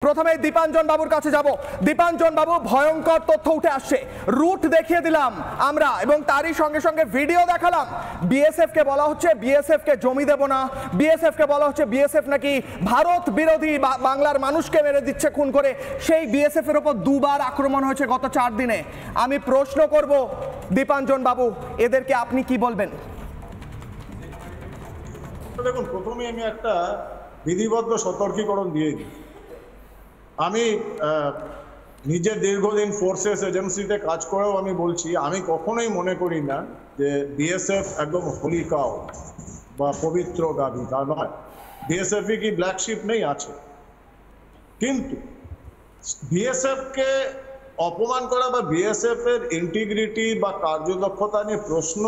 প্রথমে দীপাঞ্জন বাবুর কাছে যাব। দীপাঞ্জন বাবু, ভয়ঙ্কর তথ্য উঠে আসছে, রুট দেখিয়ে দিলাম আমরা এবং তারই সঙ্গে সঙ্গে ভিডিও দেখালাম। বিএসএফ কে বলা হচ্ছে বিএসএফ কে জমি দেব না, বিএসএফ কে বলা হচ্ছে বিএসএফ নাকি ভারত বিরোধী, বাংলার মানুষকে মেরে দিচ্ছে খুন করে। সেই বিএসএফ এর উপর দুবার আক্রমণ হয়েছে গত 4 দিনে। আমি প্রশ্ন করব দীপাঞ্জন বাবু, এদেরকে আপনি কি বলবেন? দেখুন, প্রথমে আমি একটা বিধিবদ্ধ সতর্কীকরণ দিয়ে দিই। আমি নিজে দীর্ঘদিন ফোর্সেস এজেন্সিতে কাজ করেও আমি বলছি, আমি কখনোই মনে করি না যে বিএসএফ একদম হোলি কাউ বা পবিত্র গাভী, তা নয়। বিএসএফই কি ব্ল্যাক শিপ নেই? আছে। কিন্তু বিএসএফকে অপমান করা বা বিএসএফ এর ইন্টিগ্রিটি বা কার্যদক্ষতা নিয়ে প্রশ্ন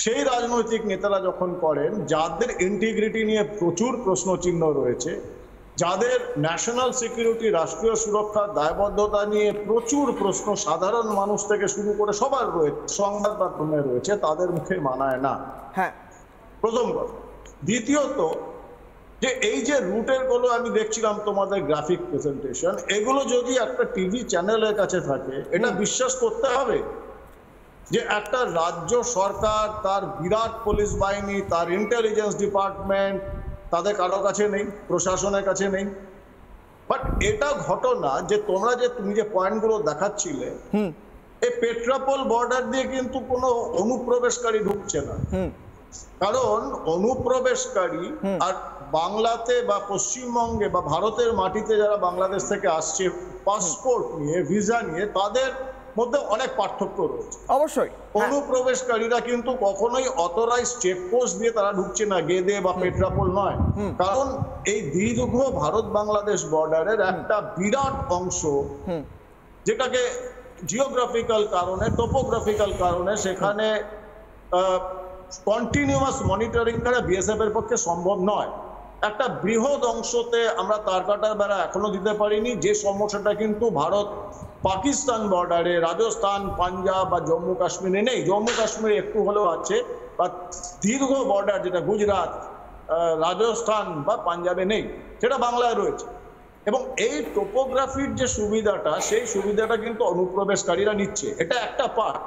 সেই রাজনৈতিক নেতারা যখন করেন যাদের ইন্টিগ্রিটি নিয়ে প্রচুর প্রশ্নচিহ্ন রয়েছে, যাদের ন্যাশনাল সিকিউরিটি, রাষ্ট্রীয় সুরক্ষার দায়বদ্ধতা নিয়ে প্রচুর প্রশ্ন সাধারণ মানুষ থেকে শুরু করে সবার রয়েছে, সংবাদ মাধ্যমে রয়েছে, তাদের মুখে মানায় না। হ্যাঁ, প্রথম কথা। দ্বিতীয়ত, যে এই যে রুটের গুলো আমি দেখছিলাম তোমাদের গ্রাফিক প্রেজেন্টেশন, এগুলো যদি একটা টিভি চ্যানেলের কাছে থাকে, এটা বিশ্বাস করতে হবে যে একটা রাজ্য সরকার, তার বিরাট পুলিশ বাহিনী, তার ইন্টেলিজেন্স ডিপার্টমেন্ট, তাদের কারো কাছে নেই, প্রশাসনের কাছে নেই। বাট এটা ঘটনা যে তুমি যে পয়েন্টগুলো দেখাচ্ছিলে, এই পেট্রাপোল বর্ডার দিয়ে কিন্তু কোনো অনুপ্রবেশকারী ঢুকছে না। কারণ অনুপ্রবেশকারী আর বাংলাতে বা পশ্চিমবঙ্গে বা ভারতের মাটিতে যারা বাংলাদেশ থেকে আসছে পাসপোর্ট নিয়ে, ভিসা নিয়ে, তাদের মধ্যে অনেক পার্থক্য রয়েছে। অবশ্যই অনুপ্রবেশকারীরা কিন্তু কখনোই অথরাইজ চেকপোস্ট দিয়ে তারা ঢুকছে না, গেদে বা পেট্রাপোল নয়। কারণ এই দীর্ঘ ভারত বাংলাদেশ বর্ডারের একটা বিরাট অংশ, যেটাকে জিওগ্রাফিক্যাল কারণে, টোপোগ্রাফিক্যাল কারণে সেখানে কন্টিনিউয়াস মনিটরিং করা বিএসএফ এর পক্ষে সম্ভব নয়। একটা বৃহৎ অংশতে আমরা তার কাটার বেড়া এখনো দিতে পারিনি, যে সমস্যাটা কিন্তু ভারত পাকিস্তান বর্ডারে, রাজস্থান, পাঞ্জাব বা জম্মু কাশ্মীরে নেই। জম্মু কাশ্মীরে একটু হলেও আছে, বা দীর্ঘ বর্ডার যেটা গুজরাট, রাজস্থান বা পাঞ্জাবে নেই, সেটা বাংলায় রয়েছে। এবং এই টোপোগ্রাফির যে সুবিধাটা, সেই সুবিধাটা কিন্তু অনুপ্রবেশকারীরা নিচ্ছে, এটা একটা পার্ট।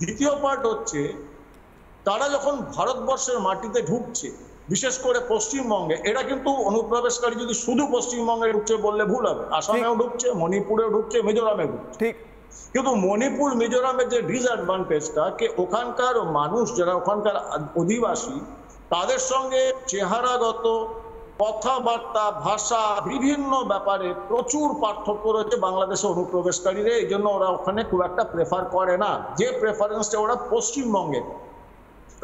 দ্বিতীয় পার্ট হচ্ছে, তারা যখন ভারতবর্ষের মাটিতে ঢুকছে, বিশেষ করে পশ্চিমবঙ্গে, এটা কিন্তু অনুপ্রবেশকারী যদি শুধু পশ্চিমবঙ্গে ঢুকছে বললে ভুল হবে। আসামেও ঢুকছে, মণিপুরেও ঢুকছে, মিজোরামে ঢুকছে। ঠিক। কিন্তু মণিপুর, মিজোরামের যে ডিসঅ্যাডভান্টেজটা, কে ওখানকার মানুষ যারা ওখানকার অধিবাসী, তাদের সঙ্গে চেহারাগত, কথাবার্তা, ভাষা, বিভিন্ন ব্যাপারে প্রচুর পার্থক্য রয়েছে বাংলাদেশে অনুপ্রবেশকারীরা। এই জন্য ওরা ওখানে খুব একটা প্রেফার করে না, যে প্রেফারেন্সটা ওরা পশ্চিমবঙ্গে।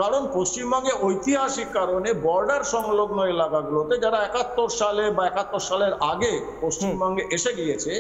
কারণ পশ্চিমবঙ্গে ঐতিহাসিক কারণে বর্ডার সংলগ্ন এলাকাগুলোতে যারা 71 সালে বা 71 সালের আগে পশ্চিমবঙ্গে এসে গিয়েছে,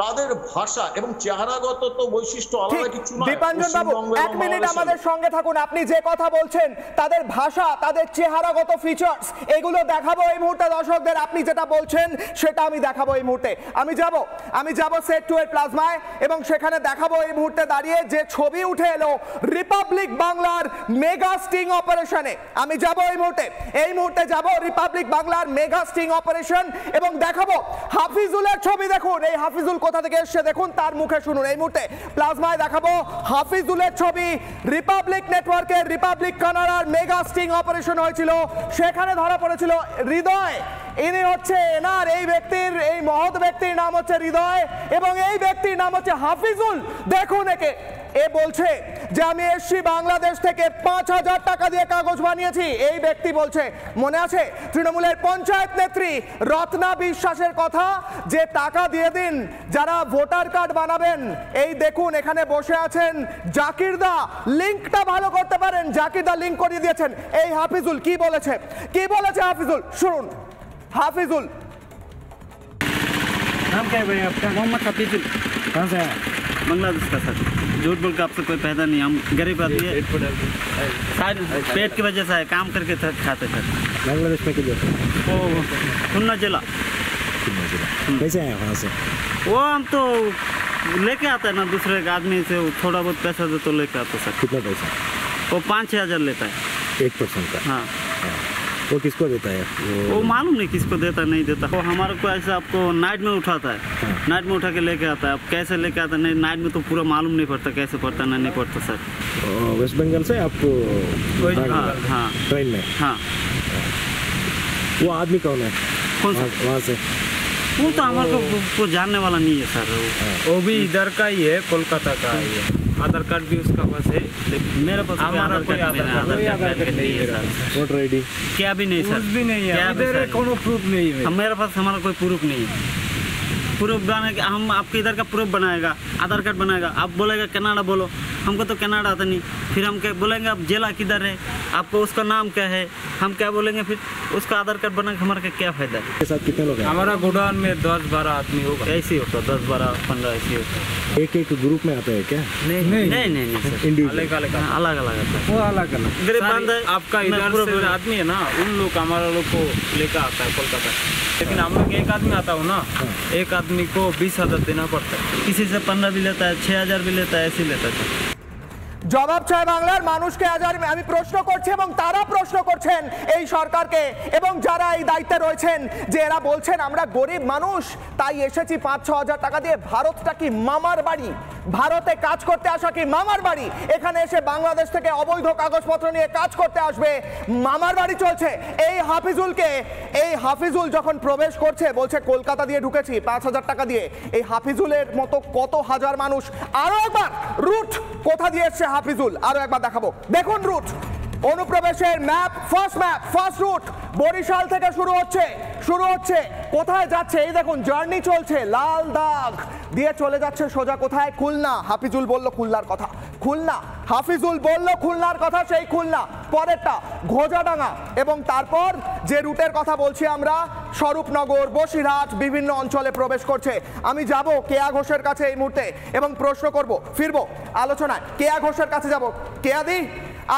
তাদের ভাষা এবং চেহারাগত তো বৈশিষ্ট্য আলাদা কিছু নয়। দীপাঞ্জন বাবু, 1 মিনিট আমাদের সঙ্গে থাকুন। আপনি যে কথা বলছেন, তাদের ভাষা, তাদের চেহারাগত ফিচার্স, এগুলো দেখাবো এই মুহূর্তে দর্শকদের। আপনি যেটা বলছেন সেটা আমি দেখাবো এই মুহূর্তে। আমি যাব সেট 2 এর প্লাজমায় এবং সেখানে দেখাবো এই মুহূর্তে দাঁড়িয়ে যে ছবি উঠে এলো রিপাবলিক বাংলার মেগা স্টিং অপারেশনে। আমি যাব এই মুহূর্তে যাব রিপাবলিক বাংলার মেগা স্টিং অপারেশন এবং দেখাবো হাফিজুলের ছবি। দেখুন এই হাফিজুল কোথা থেকে এসে, দেখুন তার মুখে শুনুন। এই মুহূর্তে প্লাজমায় দেখাবো হাফিজুলের ছবি। রিপাবলিক নেটওয়ার্কের রিপাবলিক কানাডার মেগা স্টিং অপারেশন হয়েছিল, সেখানে ধরা পড়েছিল হৃদয়। ইনি হচ্ছে এনার, এই ব্যক্তির, এই মহৎ ব্যক্তির নাম হচ্ছে হৃদয় এবং এই ব্যক্তির নাম হচ্ছে হাফিজুল। দেখুন একে, এ বলছে যে আমি এসছি বাংলাদেশ থেকে, 5000 টাকা দিয়ে কাগজ বানিয়েছি। এই ব্যক্তি বলছে, মনে আছে তৃণমূলের পঞ্চায়েত নেত্রী রত্না বিশ্বাসের কথা, যে টাকা দিয়ে দিন যারা ভোটার কার্ড বানাবেন। এই দেখুন এখানে বসে আছেন জাকির দা, লিঙ্কটা ভালো করতে পারেন, জাকির দা লিঙ্ক করিয়ে দিয়েছেন। এই হাফিজুল কি বলেছে হাফিজুল শুনুন। हाफिजुल, नाम क्या है भाई आपका? मोहम्मद हाफिजुल। कहाँ से आए? बांग्लादेश का सर। झूठ बोल के आपसे कोई फायदा नहीं, हम गरीब आदमी है, पेट की वजह से है, काम करके खाते सर। बांग्लादेश में किधर? वो खुन्ना जिला। कैसे आए वहाँ से? वो हम तो लेके आते हैं ना दूसरे आदमी से, थोड़ा बहुत पैसा दे तो लेके आते सर। कितना पैसा? वो 5-6 हज़ार लेता है 1% का। हाँ। वो किसको देता है वो मालूम नहीं किसको देता नहीं देता। वो हमारे को ऐसा आपको नाइट में उठाता है, नाइट में उठा के लेके आता है। अब कैसे लेके आता है नहीं, नाइट में तो पूरा मालूम नहीं पड़ता कैसे पड़ता नहीं पड़ता सर। वेस्ट बंगाल से आपको हाँ ट्रेन में? हाँ। वो आदमी कौन है कौन सा? वहाँ से? वो तो हमारे को जानने वाला नहीं है सर। वो भी इधर का ही है, कोलकाता का ही है। आधार कार्ड भी उसका पास है, लेकिन मेरे पास हमारा कोई आधार कार्ड नहीं है सर। वोटर आईडी क्या भी नहीं सर, कुछ भी नहीं है, इधर कोनो प्रूफ नहीं है। मेरे पास हमारा कोई प्रूफ नहीं है। प्रूफ बनाने के हम आपके इधर का प्रूफ बनाएगा, आधार कार्ड बनाएगा। आप बोलेगा कनाडा बोलो, हमको तो कनाडा आता नहीं। फिर हम क्या बोलेंगे आप जिला किधर है, आपको उसका नाम क्या है, हम क्या बोलेंगे फिर उसका आधार कार्ड बना के हमारे का क्या फायदा है। के साथ कितने लोग हैं? हमारा गोडाउन में 10-12 आदमी होगा। ऐसे ही होता 10, 12, 15 ऐसे ही होता। एक एक ग्रुप में आते हैं क्या? नहीं सर, इंडिविजुअल अलग अलग अलग अलग आता है। वो अलग अलग गरीब बंद है, आपका मैं इधर पूरा- से आदमी है ना, उन लोग हमारा लोग को लेकर आता है कोलकाता। लेकिन हम लोग एक आदमी आता हो ना, एक आदमी को 20,000 देना पड़ता है। किसी से 15 भी लेता है, 6,000 भी लेता है, ऐसे ही लेता है। জবাব চাই বাংলার মানুষকে। আজ আমি প্রশ্ন করছি এবং তারা প্রশ্ন করছেন এই সরকারকে এবং যারা এই দায়িত্বে রয়েছেন যে এরা বলছেন আমরা গরিব মানুষ তাই এসেছি 5-6 হাজার টাকা দিয়ে। ভারতটা কি মামার বাড়ি? ভারতে কাজ করতে আসা কি মামার বাড়ি? এখানে এসে বাংলাদেশ থেকে অবৈধ কাগজপত্র নিয়ে কাজ করতে আসবে, মামার বাড়ি চলছে। এই হাফিজুল যখন প্রবেশ করছে বলছে কলকাতা দিয়ে ঢুকেছি 5,000 টাকা দিয়ে। এই হাফিজুলের মতো কত হাজার মানুষ। আরো একবার রুট কোথা দিয়ে এসছে হাফিজুল আরো একবার দেখাবো। দেখুন রুট, অনুপ্রবেশের ম্যাপ, ফার্স্ট রুট বরিশাল থেকে শুরু হচ্ছে কোথায় যাচ্ছে এই দেখুন, জার্নি চলছে, লাল দাগ দিয়ে চলে যাচ্ছে সোজা কোথায়? খুলনা। হাফিজুল বলল খুলনার কথা, সেই খুলনা। পরেরটা ঘোজাডাঙ্গা এবং তারপর যে রুটের কথা বলছি আমরা স্বরূপনগর, বসিরহাট বিভিন্ন অঞ্চলে প্রবেশ করছে। আমি যাব কেয়া ঘোষের কাছে এই মুহূর্তে এবং প্রশ্ন করব, ফিরবো আলোচনায়। কেয়া ঘোষের কাছে যাব। কেয়া দি,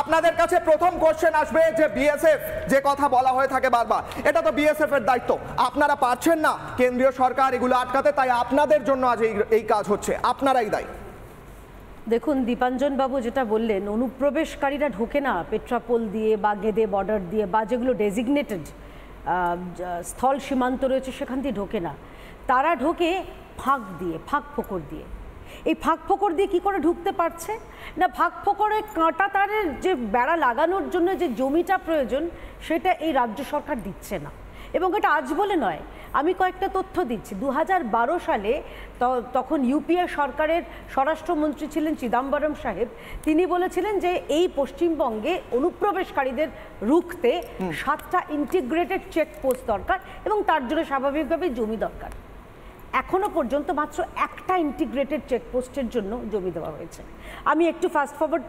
আপনাদের কাছে প্রথম কোশ্চেন আসবে যে বিএসএফ যে কথা বলা হয়ে থাকে বারবার, এটা তো বিএসএফ এর দায়িত্ব। আপনারা পারছেন না কেন্দ্রীয় সরকার এগুলো আটকাতে, তাই আপনাদের জন্য আজ এই কাজ হচ্ছে, আপনারাই দায়ী। দেখুন দীপাঞ্জন বাবু যেটা বললেন, অনুপ্রবেশকারীরা ঢোকে না পেট্রাপোল দিয়ে বা গেদে বর্ডার দিয়ে বা যেগুলো ডেজিগনেটেড স্থল সীমান্ত রয়েছে সেখান দিয়ে ঢোকে না। তারা ঢোকে ফাঁক ফোকর দিয়ে। এই ফাঁক ফোকর দিয়ে কী করে ঢুকতে পারছে না, ফাঁক ফোকরে কাঁটা তারের যে বেড়া লাগানোর জন্য যে জমিটা প্রয়োজন সেটা এই রাজ্য সরকার দিচ্ছে না। এবং এটা আজ বলে নয়, আমি কয়েকটা তথ্য দিচ্ছি। 2012 সালে তখন ইউপিএ সরকারের স্বরাষ্ট্রমন্ত্রী ছিলেন চিদাম্বরম সাহেব। তিনি বলেছিলেন যে এই পশ্চিমবঙ্গে অনুপ্রবেশকারীদের রুখতে 7টা ইন্টিগ্রেটেড চেকপোস্ট দরকার এবং তার জন্য স্বাভাবিকভাবেই জমি দরকার। এখনো পর্যন্ত মাত্র একটা ইন্টিগ্রেটেড চেকপোস্টের জন্য জমি দেওয়া হয়েছে। আমি একটু ফাস্ট ফরওয়ার্ড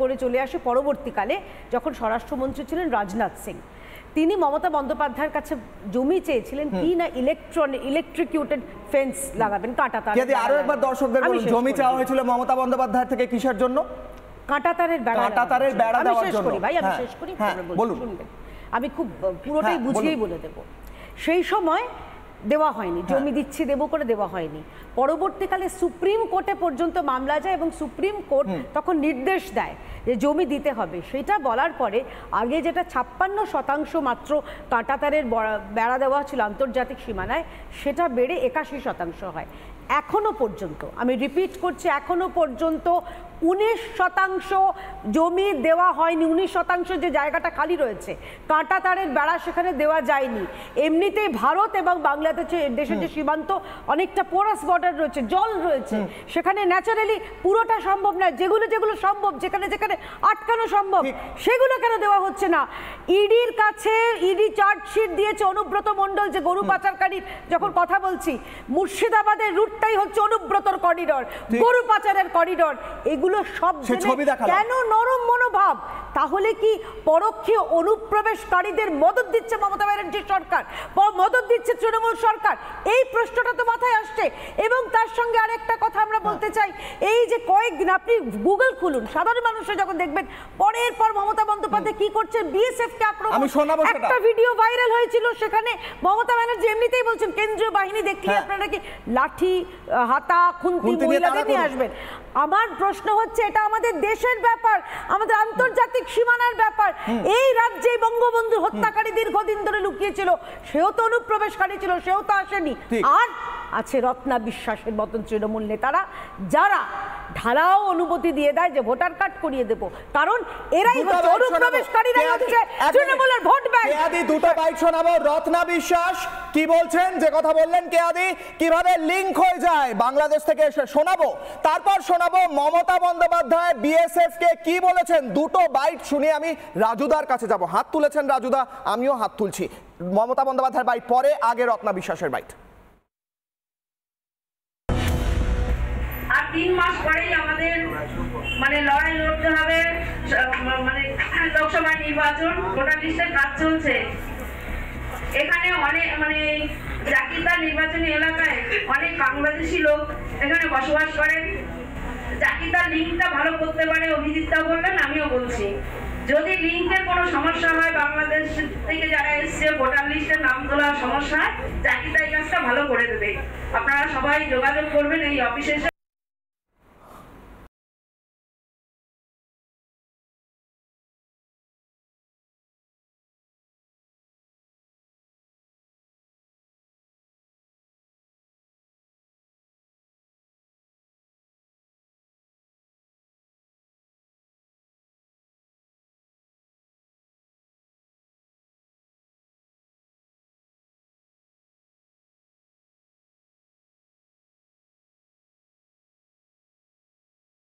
করে চলে আসি পরবর্তীকালে, যখন স্বরাষ্ট্রমন্ত্রী ছিলেন রাজনাথ সিং, তিনি মমতা বন্দ্যোপাধ্যায়ের কাছে জমি চেয়েছিলেন কি না ইলেকট্রিকিউটেড ফেন্স লাগাবেন, কাঁটা তার। আরো একবার দর্শকদের বলুন, জমি চাওয়া হয়েছিল মমতা বন্দ্যোপাধ্যায় থেকে কিসের জন্য? কাঁটা তারের বেড়া দেওয়ার জন্য। ভাই আমি শেষ করি, বলুন। আমি খুব পুরোটাই বুঝিয়েই বলে দেব। সেই সময় দেওয়া হয়নি, জমি দিচ্ছি দেবো করে দেওয়া হয়নি। পরবর্তীকালে সুপ্রিম কোর্টে পর্যন্ত মামলা যায় এবং সুপ্রিম কোর্ট তখন নির্দেশ দেয় যে জমি দিতে হবে। সেটা বলার পরে আগে যেটা 56% মাত্র কাঁটাতারের বেড়া দেওয়া ছিল আন্তর্জাতিক সীমানায়, সেটা বেড়ে 81% হয়। এখনো পর্যন্ত, আমি রিপিট করছি, এখনো পর্যন্ত 19% জমি দেওয়া হয়নি। 19% যে জায়গাটা খালি রয়েছে কাঁটা তারের বেড়া সেখানে দেওয়া যায়নি। এমনিতেই ভারত এবং বাংলাদেশের যে সীমান্ত অনেকটা পোরাস বর্ডার রয়েছে, জল রয়েছে, সেখানে ন্যাচারালি পুরোটা সম্ভব নয়। যেগুলো সম্ভব, যেখানে আটকানো সম্ভব, সেগুলো কেন দেওয়া হচ্ছে না? ইডির কাছে ইডি চার্জশিট দিয়েছে অনুব্রত মণ্ডল, যে গরু পাচারকারীর যখন কথা বলছি, মুর্শিদাবাদের রুটটাই হচ্ছে অনুব্রতর করিডর, গরু পাচারের করিডর। এগুলো সব কেন নরম মনোভাব? তাহলে কি পরোক্ষে অনুপ্রবেশকারীদের মদত দিচ্ছে মমতা ব্যানার্জির সরকার, মদত দিচ্ছে তৃণমূল সরকার? এই প্রশ্নটা তো মাথায় আসছে। এবং তার সঙ্গে আরেকটা কথা আমরা বলতে চাই, এই যে কয়েকদিন আপনি গুগল খুলুন, সাধারণ মানুষরা যখন দেখবেন পরের পর মমতা বন্দ্যোপাধ্যায় কি করছেন, বিএসএফ কে আক্রমণ, একটা ভিডিও ভাইরাল হয়েছিল, সেখানে মমতা ব্যানার্জি এমনিতেই বলছেন কেন্দ্রীয় বাহিনী দেখলে আপনারা কি লাঠি হাতা খুন্তি মহিলাদের নিয়ে আসবেন। আমার প্রশ্ন হচ্ছে, এটা আমাদের দেশের ব্যাপার, আমাদের আন্তর্জাতিক সীমানার ব্যাপার। এই রাজ্যে বঙ্গবন্ধু হত্যাকারী দীর্ঘদিন ধরে লুকিয়েছিল, সেও তো অনুপ্রবেশকারী ছিল, সেও তো আসেনি। আর আছে রত্না বিশ্বাসের মতন তৃণমূল নেতারা, যারা ঢালাও অনুমতি দিয়ে দেয় যে ভোটার কার্ড করিয়ে দেব, কারণ এরাই হচ্ছে অনুপ্রবেশকারীরাই হচ্ছে তৃণমূলের ভোট ব্যাংক। কেয়াদি দুটো বাইট শোনাবো। রত্না বিশ্বাস কি বলছেন, যে কথা বললেন কেয়াদি, কিভাবে লিংক হয়ে যায় বাংলাদেশ থেকে এসে শোনাবো। তারপর শোনাবো মমতা বন্দ্যোপাধ্যায় বিএসএফ কে কি বলেছেন। দুটো বাইট শুনে আমি রাজুদার কাছে যাব। হাত তুলেছেন রাজুদা, আমিও হাত তুলছি। মমতা বন্দ্যোপাধ্যায়ের বাইট পরে, আগে রত্না বিশ্বাসের বাইট। আর 3 মাস পরেই আমাদের মানে লড়াই লড়তে হবে, মানে লোকসভা নির্বাচন, ভোটার লিস্টের কাজ চলছে। এখানে অনেক মানে জাকিরদার নির্বাচনী এলাকায় অনেক বাংলাদেশি লোক এখানে বসবাস করেন। জাকিরদার লিঙ্কটা ভালো করতে পারে, অভিজিৎটা বললেন, আমিও বলছি। যদি লিঙ্কের কোনো সমস্যা হয়, বাংলাদেশ থেকে যারা এসছে ভোটার লিস্টের নাম তোলার সমস্যা, জাকিরদা এই কাজটা ভালো করে দেবে। আপনারা সবাই যোগাযোগ করবেন এই অফিসে।